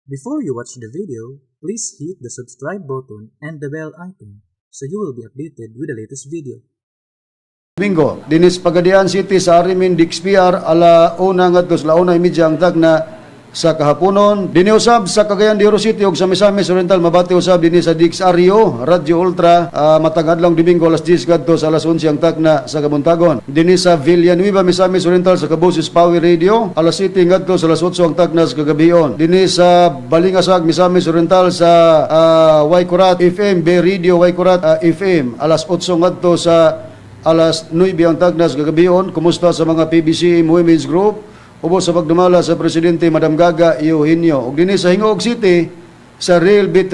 Before you watch the video, please hit the subscribe button and the bell icon so you will be updated with the latest video. Domingo, dinis Pagadian City sa Arimin DXPR ala una ngadto sa launa imidya ang tagna sa kahaponon. Diniusab sa Cagayan de Oro City ug sa Misamis Oriental mabati usab dinhi sa DXRIO Radio Ultra matag adlong Domingo alas 10 kadto sa alas 11 ang tagna sa Kabuntagon. Dinhi sa Villanueva Misamis Oriental sa Cabusis Power Radio alas 7 kadto sa alas 8 ang tagna sa kagabion. Dinhi sa Balingasag Misamis Oriental sa Waikurat FM Bay Radio Waikurat FM alas 8 kadto sa alas 9 ang tagnas kagabion. Kumusta sa mga PBC Women's Group? Ubos sa pagdumala sa Presidente Madam Gaga Eugenio. Ug dinhi sa Hingog City sa Real Beat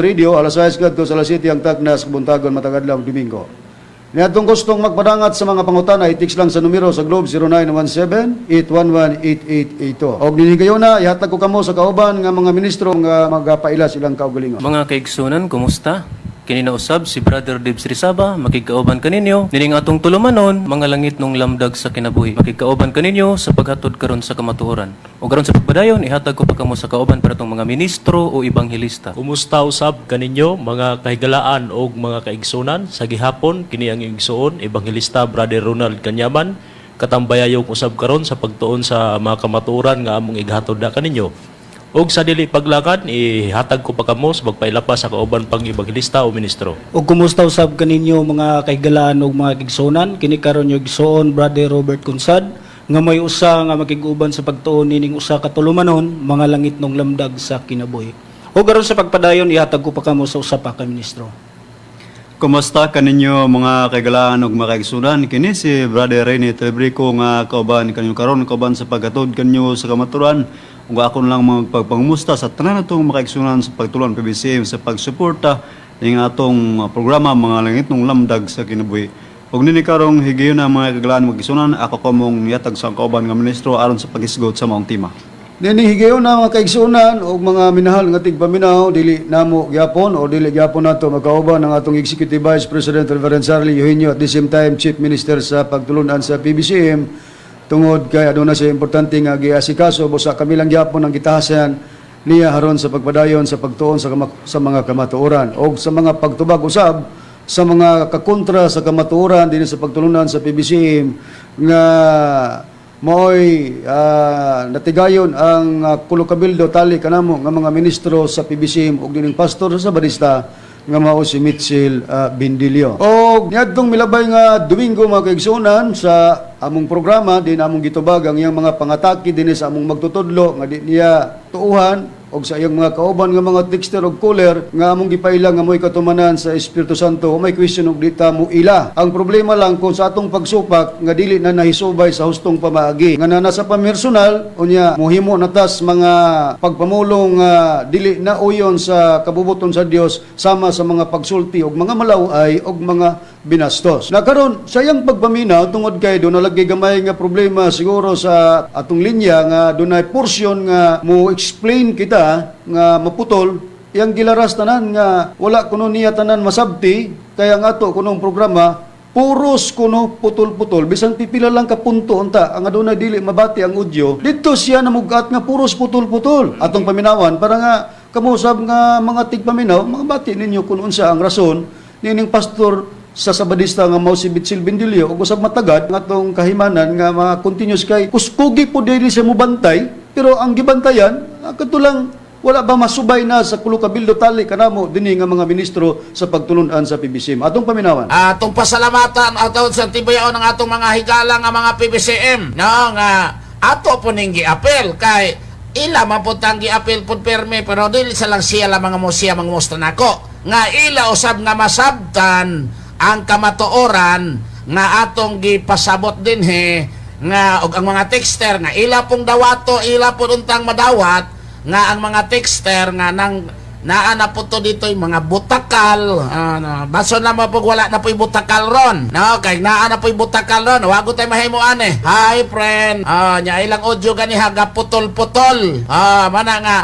Radio alas 6 kadto sa alas 7 ang tagnas Kabuntagon matag adlaw Domingo. Niadtong gustong magpadangat sa mga pangutana i-text lang sa numero sa Globe 0917-811-8882. Og dinhi gayuna ihatag ko kamo sa kauban nga mga ministro nga magapaila silang kaugalingon. Mga kaigsunan, kumusta? Kinina usab si Brother Debs Rizaba, makigkaoban kaninyo. Nining atong tulumanon, mga langit nung lamdag sa kinabuhi. Makigkaoban kaninyo sa paghatod karon sa kamatuoran. O karon sa pagpadayon, ihatag ko pa kamo sa kaoban para tong mga ministro o ebanghelista. Kumusta usab kaninyo mga kahigalaan o mga kaigsunan sa gihapon kini ang igsuon ebanghelista Brother Ronald Canyaman katambayayong usab karon sa pagtuon sa mga kamatuoran nga among ighatod na kaninyo. Og sa dili paglakad ihatag ko pa kamo sa pagpailapas sa kauban pang ebanghelista o ministro. O kumusta usab kaninyo mga kahigalaan o mga kigsunan, kini karon yung igsuon Brother Robert Consad nga may usa nga makiguban sa pagtuon nining usa ka tulumanon mga langit nung lamdag sa kinabuhi. O karon sa pagpadayon ihatag ko pa kamo sa usa pa ka ministro. Kumusta kaninyo mga kaigalaan ug mga kaigsunan? Kini si Brother Rene Telebrico nga kauban kanyo karon kauban sa paghatod kanyo sa kamaturan. Ug ako lang magpagpangumusta sa tanan natong mga kaigsunan sa pagtulon PBCM sa pagsuporta ning atong programa mga langit nung lamdag sa kinabuhi. Ug nini karong higayon na mga kaigalaan mga kaigsunan, ako kamong yatag sa kauban nga ministro aron sa pagisgot sa maong tema. Dini higayon na mga kaigsunan o mga minahal nga tigpaminaw dili namo gyapon o dili gyapon nato makauban ang atong Executive Vice President Reverend Charlie Eugenio at the same time Chief Minister sa pagtulunan sa PBCM tungod kay aduna sa importante nga giasikaso busa kami lang gyapon ang gitahasan niya haron sa pagpadayon sa pagtuon sa mga kamatuoran o sa mga pagtubag usab sa mga kakontra sa kamatuoran dinhi sa pagtulunan sa PBCM nga mo'y natigayon ang Kulo-Kabildo tali kanamo nga mga ministro sa PBCM ug dining pastor sa Sabadista nga mao si Mitchell Bindilio. O niadtong milabay nga Domingo mga kaigsunan sa among programa din among gitubag ang iyang mga pangatake dinhi sa among magtutudlo nga di niya tuuhan og sa iyang mga kauban nga mga texter og caller nga among gipaila nga mo'y katumanan sa Espiritu Santo o may question og dita mo ila. Ang problema lang kung sa atong pagsupak nga dili na nahisubay sa hustong pamaagi nga nasa pamersonal unya mohimo natas mga pagpamulong dili na uyon sa kabubuton sa Dios sama sa mga pagsulti og mga malaway og mga binastos. Nakaron sa iyang pagpaminaw tungod kay do nalagay gamay nga problema siguro sa atong linya nga dunay portion nga mo explain kita nga maputol iyang gilaras tanan nga wala kuno niya tanan masabti kaya nga ato kunong programa puros kuno putol-putol bisan pipila lang ka punto unta ang aduna dili mabati ang audio dito siya namugat nga puros putol-putol atong paminawan para nga kamusab nga mga tigpaminaw mga bati ninyo kun unsa ang rason nining pastor sa Sabadista nga mao si Mitchell Bindilio ug usab matagad nga atong kahimanan nga mga continuous kay kuskugi po dili siya mobantay pero ang gibantayan katulang wala ba masubay na sa Kulo-Kabildo tali kanamo dinhi nga mga ministro sa pagtulunan sa PBCM atong paminawan. Atong pasalamatan atong sa tibayaon ng atong mga higala nga mga PBCM no nga ato po ning giapel kay ila man pud tang giapel pud perme pero dili sa lang siya la mga siya mangusta nako nga ila usab nga masabtan ang kamatuoran nga atong gipasabot dinhi nga og ang mga texter nga ila pong dawato ila pud untang madawat nga ang mga texter nga nang naa na po to dito yung mga butakal baso na mo pag wala na po yung butakal ron no kay naa na po yung butakal ron wago tayo mahimuan hi friend nya ilang audio gani haga putol-putol mana nga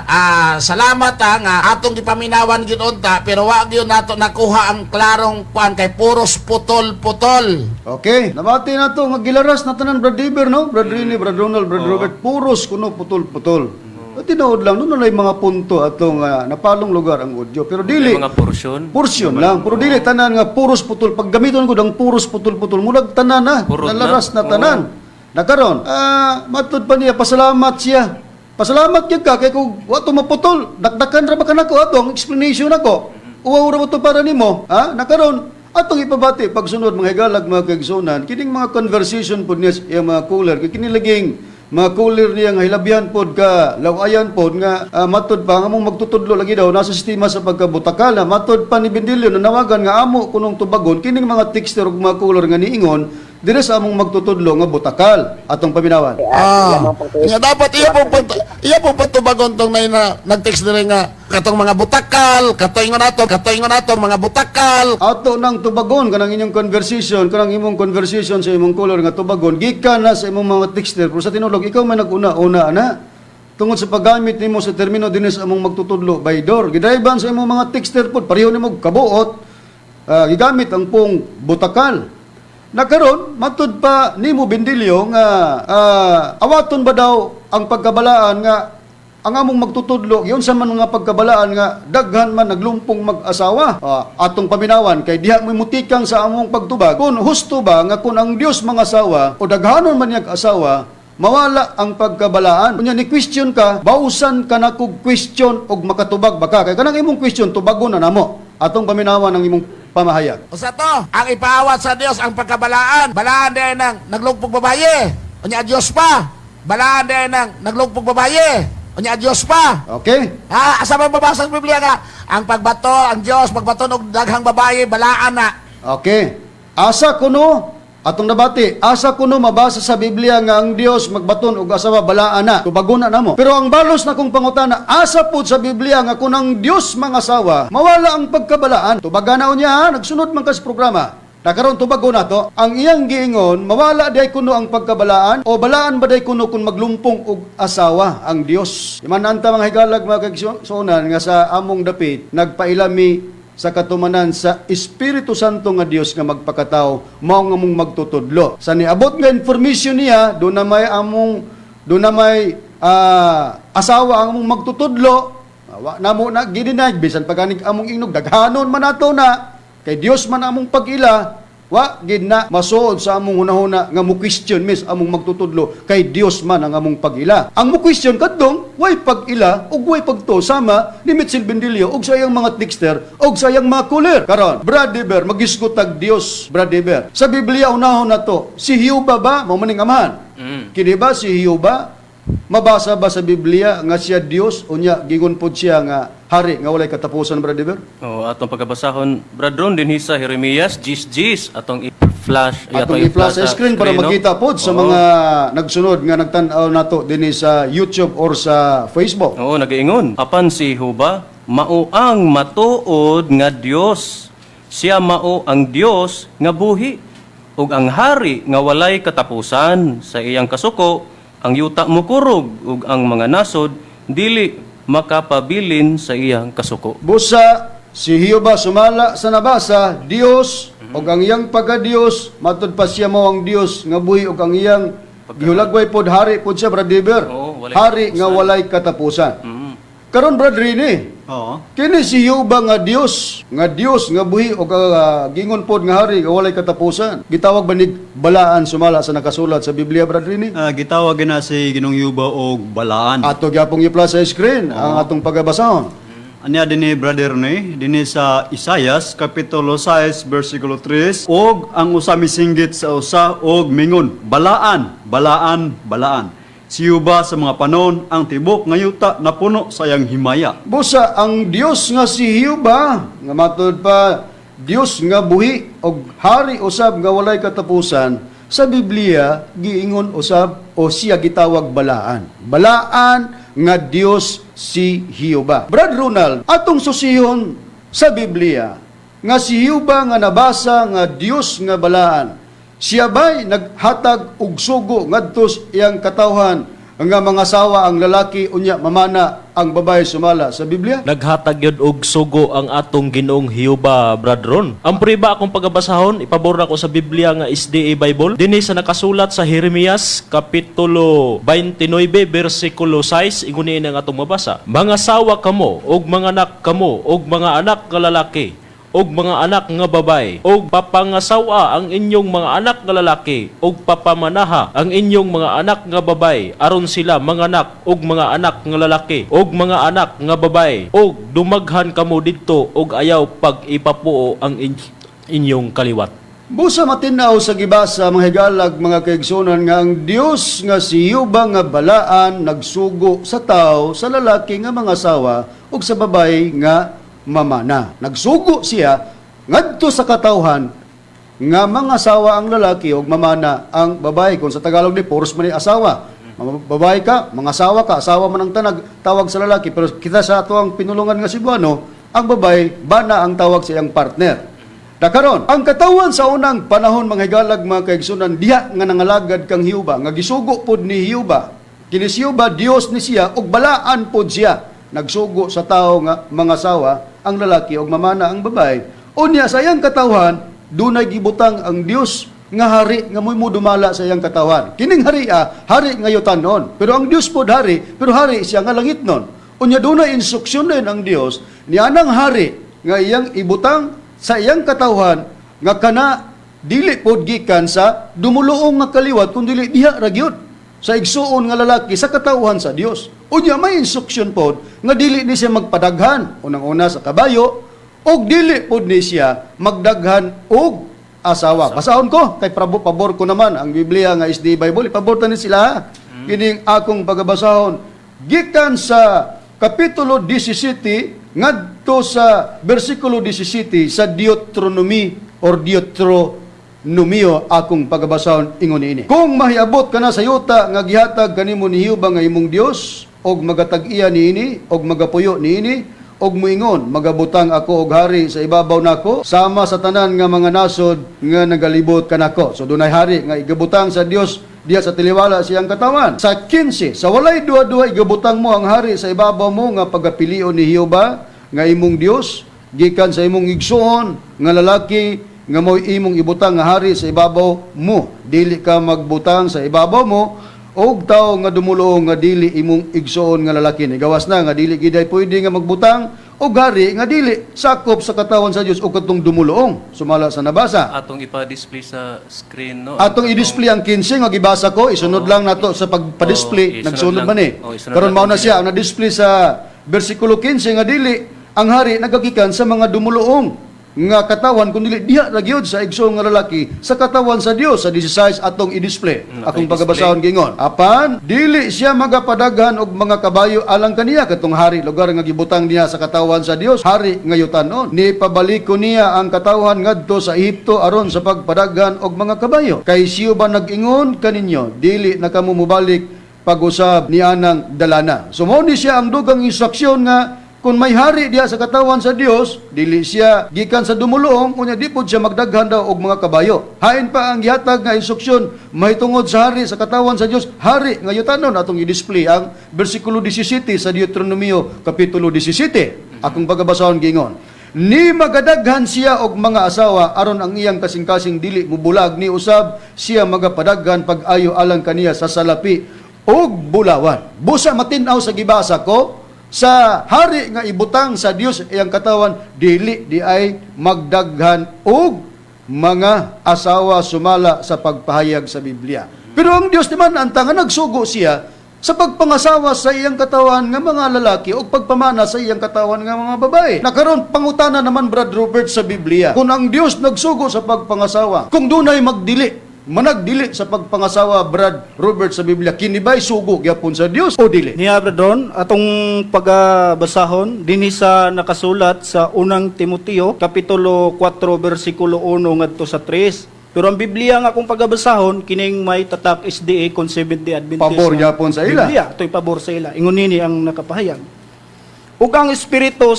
salamat nga atong gipaminawan gyud unta pero wag yun nato nakuha ang klarong kuan kay puros putol-putol. Okay nabati nato nga gilaras na tanan Brad Deber no Brad Rini Brad Ronald Brad Robert puros kuno putol-putol. Tinuod lang doon na mga punto atong napalong lugar ang audio. Pero dili May mga porsyon lang. Pero dili tanan nga puros putol. Pag gamiton ko ng puros putol-putol, mulag tanan na. Purod Nalaras na. na tanan. Nakaron, matud pa niya, pasalamat siya. Pasalamat gyud ka kay kung wato maputol, dakdakan ra ba kanako atong explanation nako. Uwaw ra mo to para nimo, ha? Nakaron, atong ipabati pagsunod mga higalag mga kaigsunan, kining mga conversation pod niya sa mga cooler, kini laging mga cooler niya nga hilabihan pod ka, lawayan pod nga matud pa nga mong magtutudlo lagi daw nasa sistema sa pagkabutakal na matud pa ni Bendilio na nawagan nga amo kunong tubagon kining mga texter ug mga cooler nga niingon dire sa among magtutudlo nga butakal atong paminawan. Nga dapat iya po patubagon tong na nag-text dire nga katong mga butakal, katoy nga nato mga butakal. Ato nang tubagon kanang inyong conversation, kanang imong conversation sa imong color nga tubagon, gikan na sa imong mga texter. Pero sa tinulog, ikaw man nag-una-una na. Tungod sa paggamit nimo sa termino dinis among magtutudlo by door. Gidayban sa imong mga texter pod, pareho nimo kabuot, gigamit ang pong butakal. Nakaron, matud pa nimo Bendilio nga awaton ba daw ang pagkabalaan nga ang among magtutudlo, yun sa man mga pagkabalaan nga daghan man naglumpong mag-asawa. Atong paminawan kay diha mo mutikang sa among pagtubag. Kung husto ba nga kung ang Dios mga asawa o daghanon man niyag asawa, mawala ang pagkabalaan. Kunya ni question ka, bausan ka na kog question og makatubag baka kay kanang imong question tubagon na namo. Atong paminawan ang imong pamahayag. Usa to, ang ipaawat sa Dios ang pagkabalaan. Balaan din nang naglugpog babaye. Unya Dios pa. Balaan din nang naglugpog babaye. Unya Dios pa. Okay? Asa man babasa sa Biblia nga ang pagbato, ang Dios magbato og daghang babaye balaan na. Okay. Asa kuno atong nabati, asa kuno mabasa sa Biblia nga ang Dios magbaton og asawa balaan na. Tubagon na namo. Pero ang balos na kong pangutana, asa pud sa Biblia nga kun ang Dios mga asawa mawala ang pagkabalaan. Tubagan na unya ha, nagsunod man ka sa programa. Nakaroon tubago na to, ang iyang giingon, mawala day kuno ang pagkabalaan o balaan ba day kuno kung maglumpong og asawa ang Dios. Imananta mga higalag mga kaigsunan nga sa among dapit, nagpailami sa katumanan sa Espiritu Santo nga Dios nga magpakatao mao nga mong magtutudlo. Sa niabot nga information niya, do na may asawa ang among magtutudlo, namo na gidinay bisan paganig among ingnog daghanon man nato na kay Dios man among pag-ila, wa gid na masuod sa among hunahuna nga mo question mis among magtutudlo kay Dios man ang among pag-ila. Ang mo question kadtong way pag-ila ug way pagto sama ni Mitchell Bendilio ug sa iyang mga texter ug sa iyang mga kuler. Karon, Brad Deber magisgutag Dios, Brad Deber. Sa Biblia unahon nato, si Hioba ba mao maning amahan? Kini ba si Hioba mabasa ba sa Biblia nga siya Dios unya gigon pod siya nga hari nga walay katapusan, Brad Deber? atong pagkabasahon Brad Ron din sa Jeremias gis atong i-flash Atong i-flash sa screen para makita pod sa mga nagsunod nga nagtan-aw nato dinhi sa YouTube or sa Facebook. Oo, nagaingon. Apan si Jehovah, mao ang matuod nga Dios. Siya mao ang Dios nga buhi. Ug ang hari nga walay katapusan sa iyang kasuko, ang yuta mo kurog, ug ang mga nasod, dili makapabilin sa iyang kasuko. Busa si Hioba sumala sa nabasa Dios ug ang iyang pagka-Dios matud pa siya mao ang Dios nga buhi ug ang iyang gihulagway pod hari pod siya, Brad Deber. Oo, walay Hari katapusan. nga walay katapusan. Karon Brad Rini, Oo. kini si Hioba nga Dios nga buhi ug gingon pod nga hari nga walay katapusan. Gitawag ba ni balaan sumala sa nakasulat sa Biblia, Brad Rini? Gitawag na si Ginong Yuba og balaan. Ato gyapong i-plus sa screen ang atong pagabasahon. Anya dinhi brother ni dinhi sa Isaias kapitulo 6 bersikulo 3 og ang usa misinggit sa usa og mingon balaan balaan balaan si Yuba sa mga panon ang tibok nga yuta napuno sa iyang himaya. Busa ang Dios nga si Hioba nga matud pa Dios nga buhi og hari usab nga walay katapusan sa Biblia giingon usab o siya gitawag balaan. Balaan nga Dios si Hioba. Brad Ronald, atong susihon sa Biblia nga si Hioba nga nabasa nga Dios nga balaan. Siya ba'y naghatag og sugo ngadto sa iyang katawhan nga mga asawa ang lalaki unya mamana ang babae sumala sa Biblia? Naghatag yun og sugo ang atong Ginoong Hioba, Bradron. Ang priba akong pagabasahon, ipabor ko sa Biblia nga SDA Bible. Dinhi sa nakasulat sa Jeremias kapitulo 29 bersikulo 6, inguni ang atong mabasa. Mga sawa kamo og mga anak kamo og mga anak nga lalaki og mga anak nga babay, og papangasawa ang inyong mga anak nga lalaki, og papamanaha ang inyong mga anak nga babay, aron sila mga anak og mga anak nga lalaki, og mga anak nga babay, og dumaghan kamo didto og ayaw pag ipapuo ang inyong kaliwat. Busa matinaw sa gibasa mga higalag mga kaigsunan nga ang Dios nga si Hioba nga balaan nagsugo sa tao sa lalaki nga mga asawa ug sa babay nga mamana. Nagsugo siya ngadto sa katawhan nga mga asawa ang lalaki ug mamana ang babae. Kung sa Tagalog ni puros man ni asawa. Babae ka, mga asawa ka, asawa man ang tanag tawag sa lalaki. Pero kita sa ato ang pinulungan nga Cebuano, ang babae bana ang tawag sa iyang partner. Dakaron, ang katawan sa unang panahon mga higalag mga kaigsunan diha nga nangalagad kang Hioba nga gisugo pod ni Hioba. Kini si Hioba Dios ni siya ug balaan pod siya. Nagsugo sa tao nga mga asawa ang lalaki ug mamana ang babae. Unya sa iyang katawan dunay gibutang ang Dios nga hari nga moy mo dumala sa iyang katawan. Kining hari hari nga yutanon. Pero ang Dios pod hari, pero hari siya nga langitnon. Unya dunay instruksyon din ang Dios ni anang hari nga iyang ibutang sa iyang katawan nga kana dili pod gikan sa dumuluong nga kaliwat kun dili diha ra gyud sa igsuon nga lalaki sa katawhan sa Dios. Unya may instruksyon pod nga dili ni siya magpadaghan unang-una sa kabayo og dili pod ni siya magdaghan og asawa. Basahon ko kay pabor ko naman ang Biblia nga SDA Bible, ipabor ta ni sila. Kining akong pagabasahon gikan sa kapitulo 17 ngadto sa bersikulo 17 sa Deuteronomy or Deuteronomio akong pagabasahon ingon ini. Kung mahiabot ka na sa yuta nga gihatag kanimo ni Hioba nga imong Dios og magatag-iya niini og magapuyo niini og muingon magabutang ako og hari sa ibabaw nako sama sa tanan nga mga nasod nga nagalibot kanako. So dunay hari nga igabutang sa Dios diya sa tiliwala siyang katawan. Sa 15, sa walay duha-duha igabutang mo ang hari sa ibabaw mo nga pagapilion ni Hioba nga imong Dios gikan sa imong igsuon nga lalaki nga mo'y imong ibutang nga hari sa ibabaw mo. Dili ka magbutang sa ibabaw mo og tao nga dumulong nga dili imong igsuon nga lalaki. Gawas na nga dili giday pwede nga magbutang og hari nga dili sakop sa katawan sa Dios o katong dumulong. Sumala sa nabasa. Atong ipa-display sa screen, no? Atong i-display ang 15 nga gibasa ko, isunod lang nato sa pagpa-display. Oo, Nagsunod isunod man lang. eh. Oo, isunod Karon lang mao na din siya ang na-display sa bersikulo 15 nga dili ang hari nagagikan sa mga dumulong nga katawan kun dili diha ra gyud sa igsoon nga lalaki sa katawan sa Dios. Sa 16 atong i-display akong pagabasahon gingon apan dili siya magapadaghan og mga kabayo alang kaniya katong hari lugar nga gibutang niya sa katawan sa Dios hari nga yutanon ni pabaliko niya ang katawan ngadto sa Ehipto aron sa pagpadaghan og mga kabayo kay siyo ba nag-ingon kaninyo dili na kamo mobalik pag-usab ni anang dalana. So mao ni siya ang dugang instruksyon nga kung may hari diya sa katawan sa Dios, dili siya gikan sa dumulong, unya di pud siya magdaghan daw og mga kabayo. Hain pa ang gihatag nga instruksyon mahitungod sa hari sa katawan sa Dios, hari nga yutanon atong i-display ang bersikulo 17 sa Deuteronomio kapitulo 17. Akong pagabasahon gingon. Ni magadaghan siya og mga asawa aron ang iyang kasing-kasing dili mubulag ni usab siya magapadaghan pag-ayo alang kaniya sa salapi og bulawan. Busa matinaw sa gibasa ko sa hari nga ibutang sa Dios iyang katawan dili di ay magdaghan og mga asawa sumala sa pagpahayag sa Biblia. Pero ang Dios naman antang nagsugo siya sa pagpangasawa sa iyang katawan nga mga lalaki o pagpamana sa iyang katawan nga mga babae. Nakaroon pangutana naman Brad Robert sa Biblia. Kung ang Dios nagsugo sa pagpangasawa, kung dunay magdili managdili sa pagpangasawa Brad Robert sa Biblia kinibay sugo gyapon sa Dios o dili? Niya Bradron, atong pagabasahon dinhi sa nakasulat sa unang Timoteo kapitulo 4 bersikulo 1 ngadto sa 3. Pero ang Biblia nga akong pagabasahon kining may tatak SDA kon Seventh-day Adventist. Pabor nga gyapon sa ila. Biblia, ito'y pabor sa ila. Ingon nini ang nakapahayag. Ug ang espiritu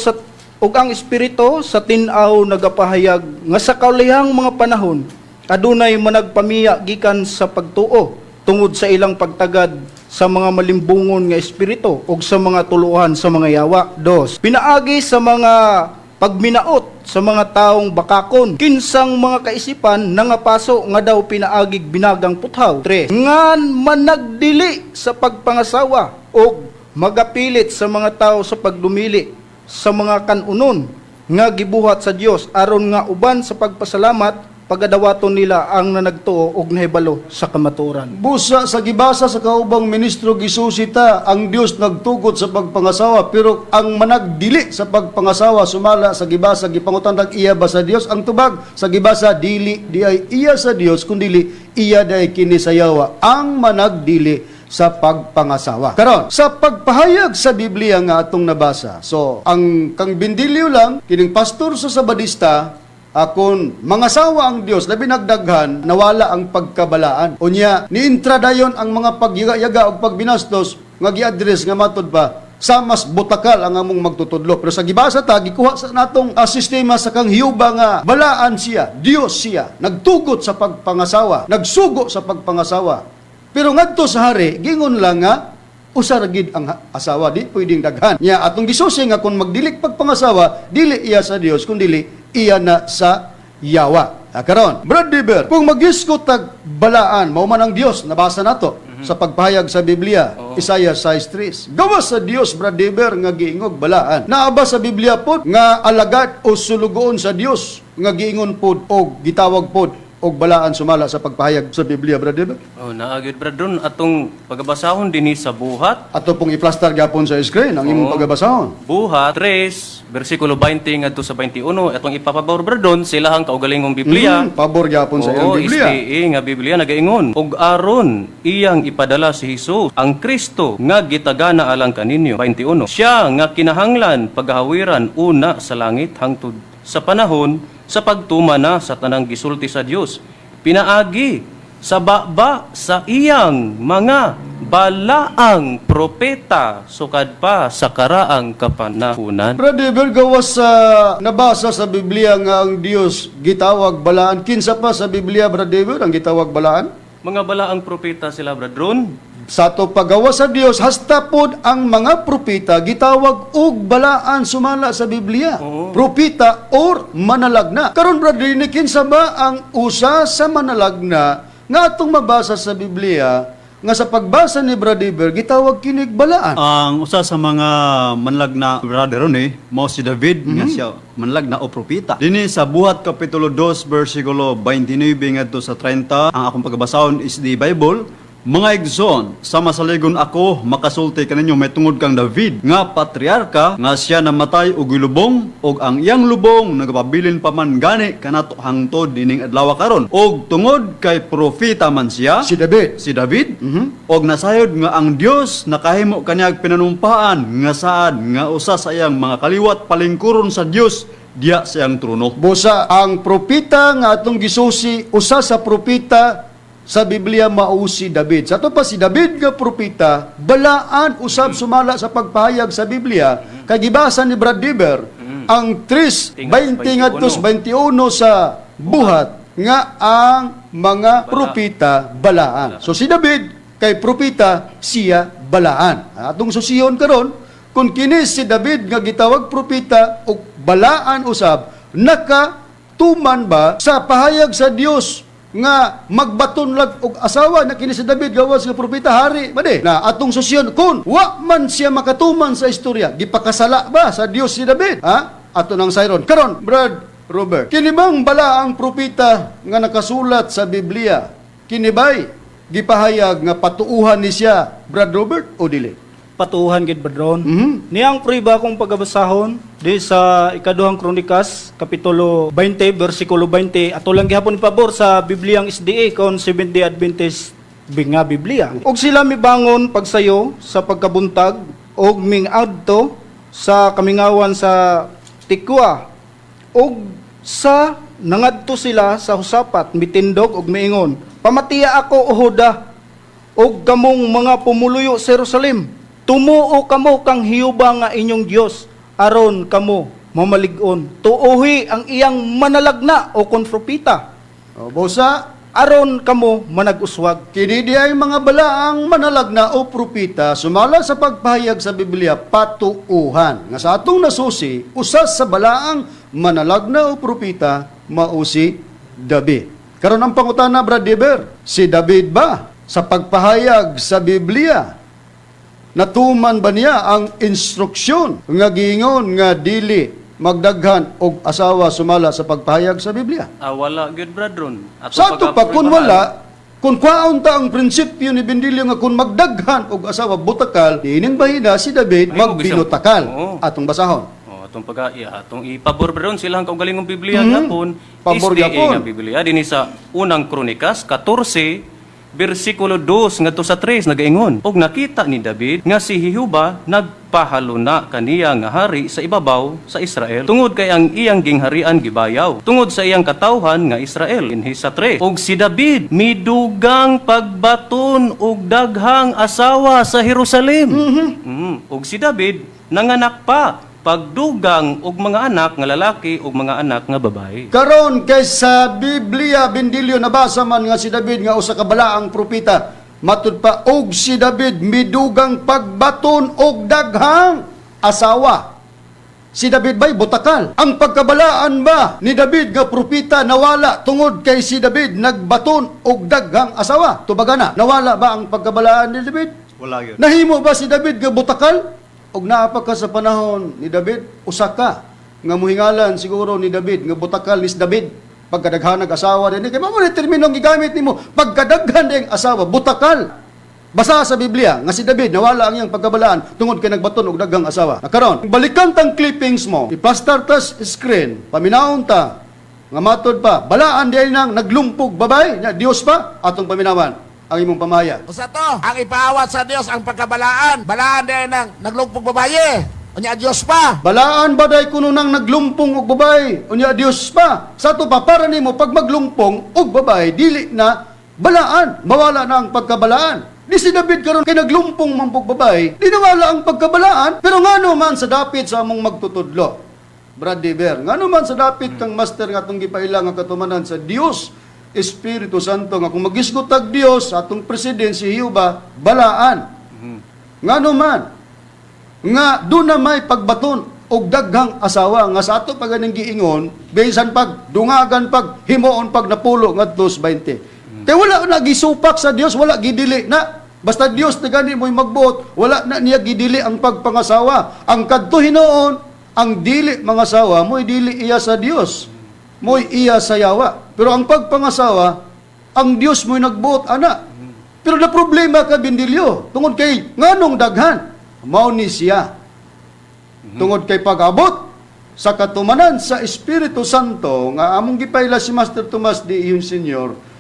sa tin-aw nagapahayag nga sa kaulihang mga panahon adunay managpamiya gikan sa pagtuo tungod sa ilang pagtagad sa mga malimbungon nga espiritu ug sa mga tuluhan sa mga yawa. 2. Pinaagi sa mga pagminaot sa mga taong bakakon, kinsang mga kaisipan nangapaso nga daw pinaagig binagang puthaw. 3. Ngan managdili sa pagpangasawa o magapilit sa mga tao sa pagdumili sa mga kanunon nga gibuhat sa Dios aron nga uban sa pagpasalamat pagadawaton nila ang nanagtuo og nahibalo sa kamatuoran. Busa sa gibasa sa kaubang ministro gisusita, ang Dios nagtugot sa pagpangasawa, pero ang managdili sa pagpangasawa sumala sa gibasa gipangutandang iya ba sa Dios? Ang tubag sa gibasa dili di ay iya sa Dios kundi iya day kini sa yawa. Ang managdili sa pagpangasawa. Karon, sa pagpahayag sa Biblia nga atong nabasa. So, ang kang bindilyo lang kining pastor sa Sabadista, akon mangasawa ang Dios labi nagdaghan nawala ang pagkabalaan. Unya niintra dayon ang mga pagyaga-yaga ug pagbinastos nga gi-address nga matud pa sa mas butakal ang among magtutudlo. Pero sa gibasa ta gikuha sa natong sistema sa kang hiyuba nga balaan siya, Dios siya, nagtugot sa pagpangasawa, nagsugo sa pagpangasawa. Pero ngadto sa hari gingon lang nga usa ra gid ang asawa, di pwedeng daghan. Nya atong gisusi nga kung magdilik pagpangasawa, dili iya sa Dios kundi iya na sa yawa. Karon, Brad Deber, kung mag-iskot tag balaan, mao man ang Dios, nabasa nato sa pagpahayag sa Biblia, Isaiah 6:3. Gawas sa Dios, Brad Deber, nga giingog balaan. Naaba sa Biblia pod nga alagad o sulugoon sa Dios nga giingon pod og gitawag pod og balaan sumala sa pagpahayag sa Biblia, Brad Deber. Oh, naagid brad ron atong pagabasahon dinhi sa Buhat. Ato pong i-plaster gapon sa screen ang imong pagabasahon. Buhat 3 bersikulo 20 ngadto sa 21 atong ipapabor brad ron silahang kaugalingong Biblia. Pabor gapon sa iyang Biblia. SPA nga Biblia nagaingon ug aron iyang ipadala si Hesus ang Kristo nga gitagana alang kaninyo. 21. Siya nga kinahanglan paghawiran una sa langit hangtod sa panahon sa pagtumana sa tanang gisulti sa Dios. Pinaagi sa baba sa iyang mga balaang propeta sukad pa sa karaang kapanahunan. Brad Deber, gawas sa nabasa sa Biblia nga ang Dios gitawag balaan. Kinsa pa sa Biblia, Brad Deber, ang gitawag balaan? Mga balaang propeta sila brad ron. Sa to pagawa sa Dios, hasta pod ang mga propeta gitawag og balaan sumala sa Biblia. Propeta or manalagna. Karon Brad Deber, kinsa ba ang usa sa manalagna nga atong mabasa sa Biblia nga sa pagbasa ni Brad Deber gitawag kinig balaan? Ang usa sa mga manlag na brother ron mao si David nga siya manlag na o propeta. Dinhi sa Buhat kapitulo 2 bersikulo 29 ngadto sa 30 ang akong pagbasahon is the Bible. Mga igsoon, sama sa ligon ako, makasulti kaninyo may tungod kang David, nga patriarka, nga siya namatay og gilubong, og ang iyang lubong, nagpabilin pa man gani, kanato hangtod dining adlaw karon. Og tungod kay propeta man siya, Si David. og nasayod nga ang Dios nakahimo kanyag pinanumpaan, nga saad, nga usa sa iyang mga kaliwat palingkuron sa Dios, diya sa iyang trono. Busa ang propeta nga atong gisusi, usa sa propeta sa Biblia mao si David. Sa to pa si David nga propeta, balaan usab sumala sa pagpahayag sa Biblia. Kay gibasa ni Brad Deber ang 3:20 ngadto 21 sa Buhat nga ang mga propeta balaan. So si David kay propeta siya balaan. Atong susiyon karon kung kini si David nga gitawag propeta ug balaan usab nakatuman ba sa pahayag sa Dios nga magbaton lag og asawa na kini si David gawas nga propeta hari bade na atong susyon kun wa man siya makatuman sa istorya gipakasala ba sa Dios si David ato nang sayron karon Brad Robert kini bang balaang propeta nga nakasulat sa Biblia kini bay gipahayag nga patuuhan ni siya Brad Robert o dili? Patuhan gid badron. Niyang priba kong pagabasahon di sa ikaduhang Kronikas kapitulo 20 bersikulo 20 ato lang gihapon pabor sa Bibliang SDA kon Seventh-day Adventist nga Biblia. Og sila mibangon pagsayo sa pagkabuntag og ming-adto sa kamingawan sa Tikwa. Og sa nangadto sila sa husapat mitindog og miingon, "Pamatiya ako o Huda, og kamong mga pumuluyo sa Jerusalem. Tumuo kamo kang hiyuba nga inyong Dios aron kamo mamalig-on. Tuohi ang iyang manalagna o kon propeta." O, busa aron kamo manag-uswag. Kini diay mga balaang manalagna o propita sumala sa pagpahayag sa Biblia patuuhan nga sa atong nasusi usas sa balaang manalagna o propita mao si David. Karon ang pangutana, Brad Deber, si David ba sa pagpahayag sa Biblia natuman ba niya ang instruksyon nga giingon nga dili magdaghan og asawa sumala sa pagpahayag sa Biblia? Wala gyud bradron. Sa ato pa, kung wala, kung kwaon ta ang prinsipyo ni Bendilio nga kung magdaghan og asawa butakal, diining bahina si David Ay, magbinutakal. oo. Atong basahon. Atong atong ipabor bradron silang kaugalingong Biblia gapon. Pabor SDA gapon. nga Biblia dinhi sa unang Kronikas 14 versikulo 2 ngadto sa 3 nagaingon, og nakita ni David nga si Jehova nagpahaluna kaniya nga hari sa ibabaw sa Israel tungod kay ang iyang gingharian gibayaw tungod sa iyang katawhan nga Israel. Dinhi sa 3, og si David midugang pagbaton og daghang asawa sa Jerusalem. Og si David nanganak pa pagdugang og mga anak nga lalaki og mga anak nga babae. Karon kay sa Biblia Bendilio nabasa man nga si David nga usa ka balaang propeta, matud pa og si David midugang pagbaton og daghang asawa. Si David ba'y butakal? Ang pagkabalaan ba ni David nga propeta nawala tungod kay si David nagbaton og daghang asawa? Tubagana, nawala ba ang pagkabalaan ni David? Wala gyud. Nahimo ba si David nga butakal? Og naapa ka sa panahon ni David, usa ka nga muhingalan siguro ni David nga butakal ni David pagkadaghan asawa din kay mao ni terminong gigamit nimo pagkadaghan ding asawa butakal. Basa sa Biblia nga si David nawala ang iyang pagkabalaan tungod kay nagbaton og daghang asawa. Karon, balikan tang clippings mo, iplastar tas screen, paminaon ta nga matod pa, balaan diay nang naglumpog babay, nya Dios pa atong paminawan ang imong pamahayag. Usa to, ang ipaawat sa Dios ang pagkabalaan. Balaan din ng naglungpog babaye. Unya Dios pa. Balaan ba day kuno nang naglumpong og babay? Unya Dios pa. Sa to pa para nimo pag maglumpong og babay dili na balaan, mawala na ang pagkabalaan. Di si David karon kay naglumpong man og babay, di nawala ang pagkabalaan, pero ngano man sa dapit sa among magtutudlo. Brad Deber, ngano man sa dapit kang master nga atong gipaila nga katumanan sa Dios Espiritu Santo nga kung magisgot tag Dios atong presidente si Jehova balaan. Ngano man nga do na may pagbaton og daghang asawa nga sa ato paganing giingon bisan pag dungagan pag himuon pag napulo ngadto 20. Kay wala na gisupak sa Dios, wala gidili na. Basta Dios na gani mo'y magbuot, wala na niya gidili ang pagpangasawa. Ang kadto hinuon, ang dili mga asawa mo'y dili iya sa Dios. Mo'y iya sa yawa. Pero ang pagpangasawa, ang Dios mo'y nagbuot, ana. Pero na problema ka, Bendilio, tungod kay nganong daghan, mao ni siya. Tungod kay pag-abot sa katumanan sa Espiritu Santo, nga among gipayla si Master Tomas D. Iyon Sr.,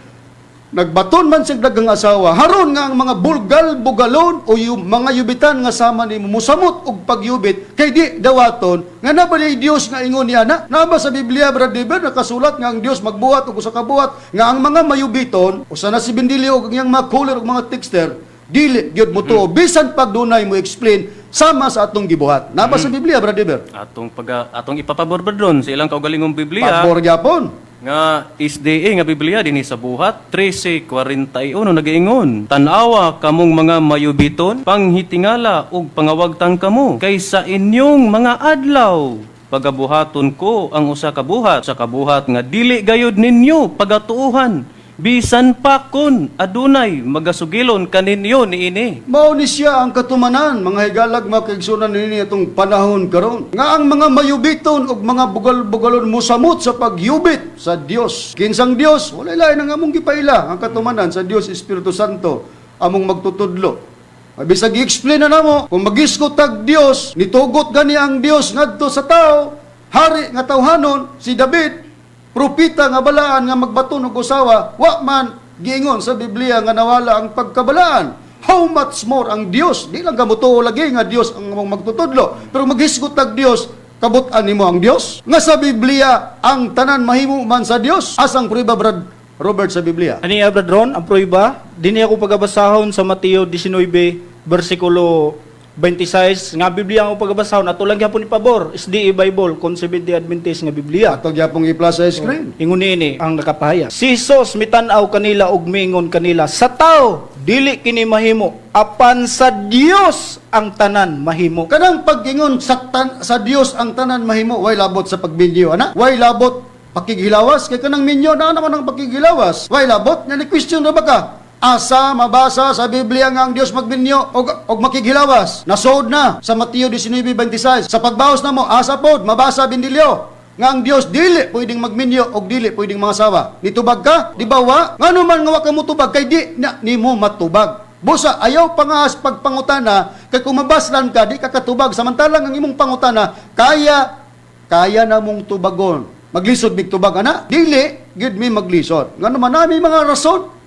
nagbaton man siyang daghang asawa, haron nga ang mga bulgal-bugalon o mga yubitan nga sama ni musamot og pagyubit, kay di dawaton, nga nabali Dios nga ingon niya na, naba sa Biblia, Brad Deber, nakasulat nga ang Dios magbuhat o usa ka buhat, nga ang mga mayubiton, usa na si Bendilio og iyang mga caller og mga texter, dili gyud mo to, bisan pag dunay mo explain, sama sa atong gibuhat. Naba sa Biblia, Brad Deber? Atong ipapabor bradron sa ilang kaugalingong Biblia. Pabor gyapon. Nga SDA nga Biblia dinhi sa buhat 13:41 nagaingon, tanawa kamong mga mayubiton, panghitingala ug pangawagtang kamo kaysa inyong mga adlaw. Pagabuhaton ko ang usa ka buhat sa kabuhat nga dili gayud ninyo pagatuuhan, bisan pa kun adunay magasugilon kaninyo niini. Mao ni siya ang katumanan, mga higalag mga kaigsunan nini itong panahon karon. Nga ang mga mayubiton ug mga bugal-bugalon musamot sa pagyubit sa Dios. Kinsang Dios, wala lain ang among gipaila ang katumanan sa Dios Espiritu Santo among magtutudlo. Bisag i-explain na namo kung magisgot tag Dios, nitugot gani ang Dios ngadto sa tao, hari nga tawhanon si David, propita nga balaan nga magbaton og usawa, wa man giingon sa Biblia nga nawala ang pagkabalaan. How much more ang Dios? Di lang kamutuo lagi nga Dios ang among magtutudlo, pero maghisgot tag Dios, kabut-an nimo ang Dios. Nga sa Biblia ang tanan mahimo man sa Dios. Asang prueba, Brad Robert, sa Biblia? Ani Bradron, ang prueba, dinhi ako pagabasahon sa Mateo 19 bersikulo 26 nga Biblia ang pagbasahon ato lang gyapon ipabor SDA Bible Conceived Adventist nga Biblia. Ato gyapong i-plus sa screen. Ingon ini ang nakapahaya. Si Jesus mitan-aw kanila ug miingon kanila, sa tao dili kini mahimo, apan sa Dios ang tanan mahimo. Kanang pag-ingon sa Dios ang tanan mahimo, way labot sa pagbinyo, ana? Way labot pakighilawas, kay kanang minyo na naman ang pakighilawas. Way labot, nga ni-question na ba ka? Asa mabasa sa Biblia nga ang Dios magbinyo og makighilawas? Nasod na sa Mateo 19:26. Sa pagbawas na mo, asa pod mabasa bindilyo nga ang Dios dili pwedeng magminyo og dili pwedeng mangasawa. Nitubag ka? Di ba wa? Ngano man nga wa ka motubag kay di na nimo matubag. Busa, ayaw pa nga pagpangutana, kay kung mabaslan ka, di ka katubag. Samantalang ang imong pangutana, kaya na mong tubagon. Maglisod big tubag, ana? Dili, gid mi maglisod. Nga naman nami mga rason.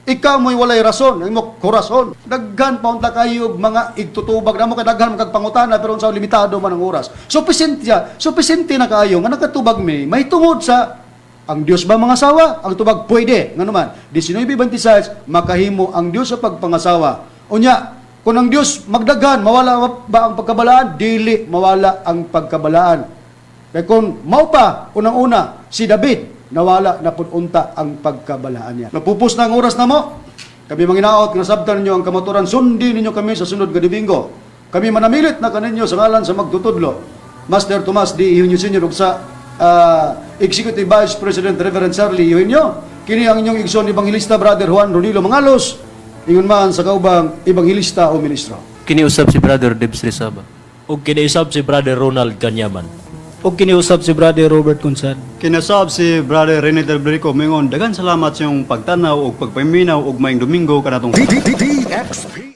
Ikaw mo'y walay rason, ang mo korason. Daghan pa unta kayo mga igtutubag na mo, kay daghan mo kagpangutana, pero sa limitado man ang oras. Sufficiente na kayo, nga nakatubag may tungod sa ang Dios ba mga asawa? Ang tubag pwede. Nga naman, 19:26, makahimo ang Dios sa pagpangasawa. Unya, kung ang Dios magdagan, mawala ba ang pagkabalaan? Dili mawala ang pagkabalaan. Kaya kung maupa, unang-una, si David, nawala na pununta ang pagkabalaan niya. Napupos na ang oras na mo. Kami manginaot, nasabtan ninyo ang kamaturan, sundin ninyo kami sa sunod nga Domingo. Kami manamilit na kaninyo sa ngalan sa magtutudlo. Master Tomas D. Ihunyo Sr. ug sa Executive Vice President Reverend Charlie Ihunyo. Kini ang inyong igsoon Ebanghilista Brother Juan Ronilo Mangalos. Ingon man sa kaubang Ebanghilista o Ministro. Kiniusap si Brother Debs Rizaba. Ug kiniusap si Brother Ronald Canyaman. O kiniusap si Brother Robert Consad. Kinasab si Brother Rene Telbrico mingon dagan salamat sa iyong pagtanaw o pagpaminaw og maayong Domingo kanatong DXP